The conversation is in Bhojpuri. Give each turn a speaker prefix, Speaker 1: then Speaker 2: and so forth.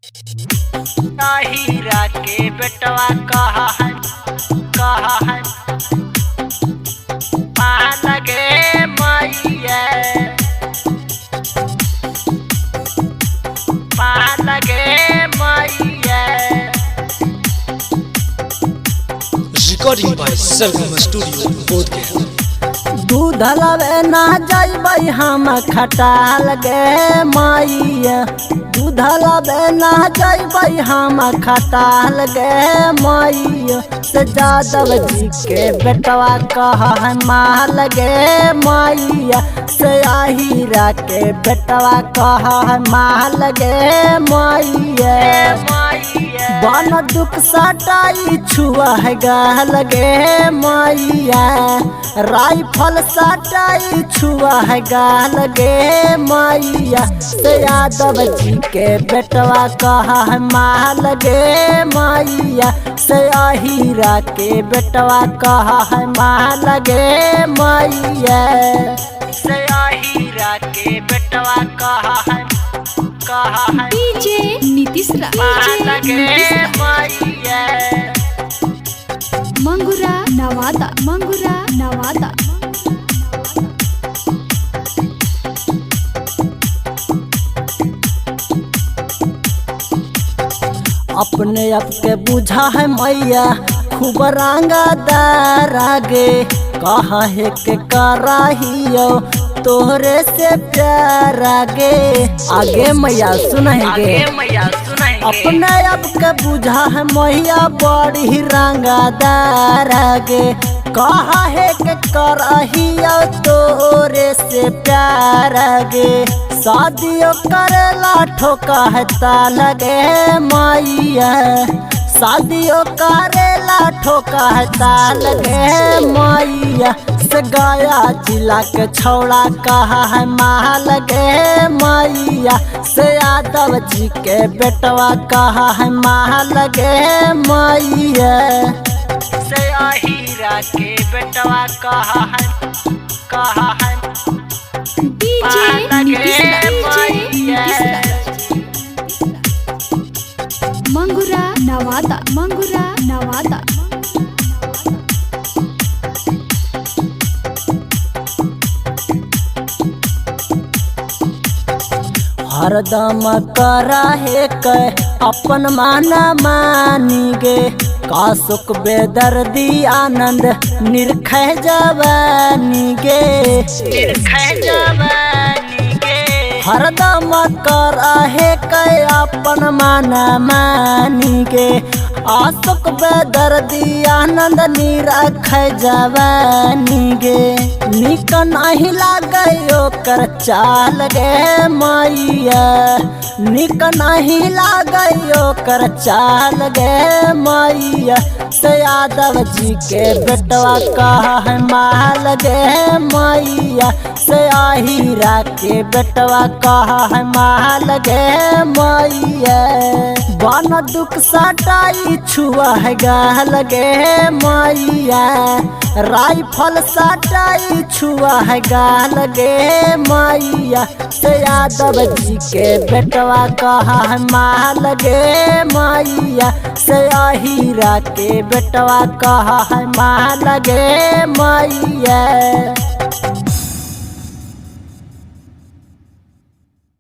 Speaker 1: हीरा के बेटवा कहा है पान लगे मैया पान लगे मैया।
Speaker 2: Recording by Sargama Studio, Bodhgaya।
Speaker 3: दूध लवे ना जइबै हम खटाल गे मैया, दूध लवे ना जइबै हम खटाल गे मैया। से जादव जी के बेटवा कह है माल गे मैया, से हीरा के बेटवा कह है माल गे मैया। बन दुख सटाई छुआ है गल गे मैया, राइफल सटाई छुआ है गाल गे मैया। से यादव जी के बेटवा कहा है माल गे मैया, से हीरा के बेटवा कहा है माल गे मैया।
Speaker 1: से हीरा के बेटवा कहा है
Speaker 4: डीजे नीतीश
Speaker 1: माल गे मैया।
Speaker 4: मंगुरा नवादा
Speaker 3: अपने आप के बुझा है मैया खूब रंगदार गे, कहा है के कराहियो तोहरे से प्यार गे। आगे मैया सुनेंगे अपने आप के बुझा है मैया बड़ी रंगदार गे, कहा है के कराहियो तोहरे से प्यार गे। शादियों करेला ठोका है ताल गे मैया, शादियों करेला ठोका है ताल गे मैया। से गया जिला के छौड़ा कहा है माल गे मैया, से यादव जी के बेटवा कहा है माल गे मैया।
Speaker 1: से हीरा के बेटवा कहा है
Speaker 4: डीजे नीतीश मंगुरा नवादा
Speaker 3: हरदम करा है के अपन माना मानी गे, कासुक बेदर्दी आनंद निरखै जवानी गे। हरदम करा है के अपन माना मानी गे, आसुक बेदर्दी आनंद निरखै जवानी गे। निक नहीं लागयो कर चाल गे मैया, निक नहीं लागयो कर चाल गे मैया। से यादव जी के बेटवा कहा है माल गे मैया, से हीरा के बेटवा कहा है माल गे मैया। बन दुख सटाई छुआ है गाल गे मैया, राइफल सटाई छुआ है गाल गे मैया। से यादव जी के बेटवा कहा है माल गे मैया, से हीरा के बेटवा कहा है माल गे मैया।